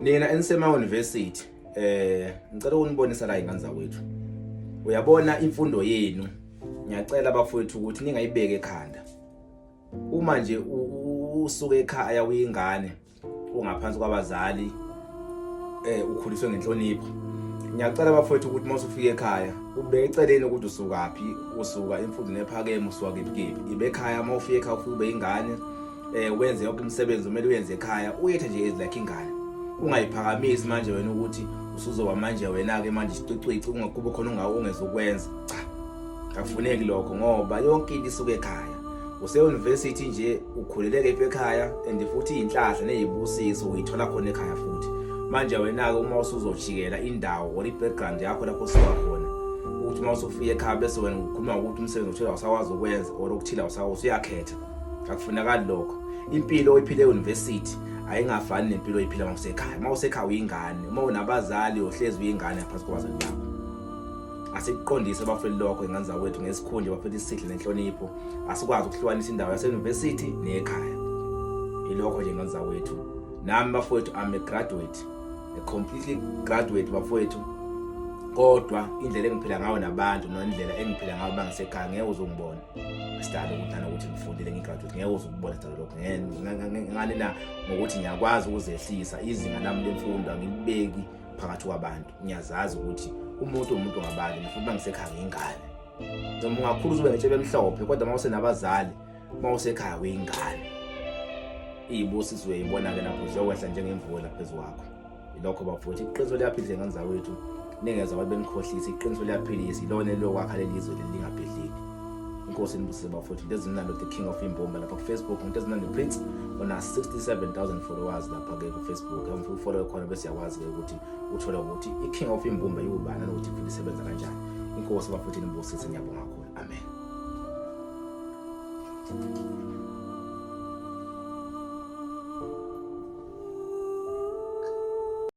Nina enisemayunivesithi ngicela ukunibonisa la ingane zakwethu. Uyabona imfundo yenu, ngiyacela bafowethu ukuthi ningayibeke ekhanda. Uma nje usuke ekhaya uyingane ungaphansi kwabazali ukhuliswe ngenhlonipho. Ngiyacela bafowethu ukuthi mawusufika ekhaya ubeke eceleni ukuthi usukaphi, usuka emfundweni ephakeme usuka kephi. Ibe ekhaya mawufika ekhaya ufike ube ingane wenze yonke umsebenzi omele uyenze ekhaya, uyethe nje like ingane. Ungayiphakamisi manje wena ukuthi usuzoba manje wena ke manje isicwicwi ungakube khona ungezokwenza. Cha, akufuneki lokho ngoba yonke into isuke ekhaya. Use-university nje ukhuleleke ekhaya and futhi inhlahla nezibusiso uyithola khona ekhaya futhi. Manje wena ke uma usuzojikela indawo or i-background yakho lapho usuka khona ukuthi uma usufika ekhaya bese wena ukhuluma ukuthi umsebenzi othile awusakwazi ukwenza or okuthile awusakwazi uyakhetha. Akufunekali lokho. Impilo oyiphile e-university ayingafani nempilo oyiphila mawusekhaya. Mawusekhaya uyingane, uma unabazali ohlezi uyingane ngaphansi kwabazali bakho. Asikuqondise bafeli lokho ingane zakwethu ngesikhundla bafeli isihle nenhlonipho. Asikwazi ukuhlukanisa indawo yase-university nekhaya. Ilokho nje ingane zakwethu. Nami bafowethu I'm a graduate, a completely graduate bafowethu. Kodwa indlela engiphila ngayo nabantu nendlela engiphila ngayo bangisekhaya ngeke uzongibona. Sidala ukuthi ngifundile ngigraduate ngeke uzukubona sidala lokho. Ngani na ngokuthi ngiyakwazi ukuzehlisa izinga lami lemfundo angibeki phakathi kwabantu. Ngiyazazi ukuthi umuntu ngabantu futhi bangisekhaya ngingane. Noma ungakhulu ube ngetshebe emhlophe kodwa mawusenabazali mawusekhaya uyingane. Izibusiso uyibona ke lapho ziyokwehla njengemvula phezulu kwakho. Ilokho bafowethu iqiniso liyaphilisa ingane zakwethu. Ningeza abantu benikhohlisa iqiniso liyaphilisa ilona lokwakha lelizwe lingabhedliki. Inkosi inibusise bafowethu into ezinalo the king of imbumba lapha ku Facebook, into ezinalo Prince ona 67,000 followers lapha ke ku Facebook. Umfuna follow khona bese yakwazi ukuthi uthola ukuthi i king of imbumba yubani nokuthi futhi isebenza kanjani. Inkosi bafowethu inibusise ngiyabonga kakhulu. Amen.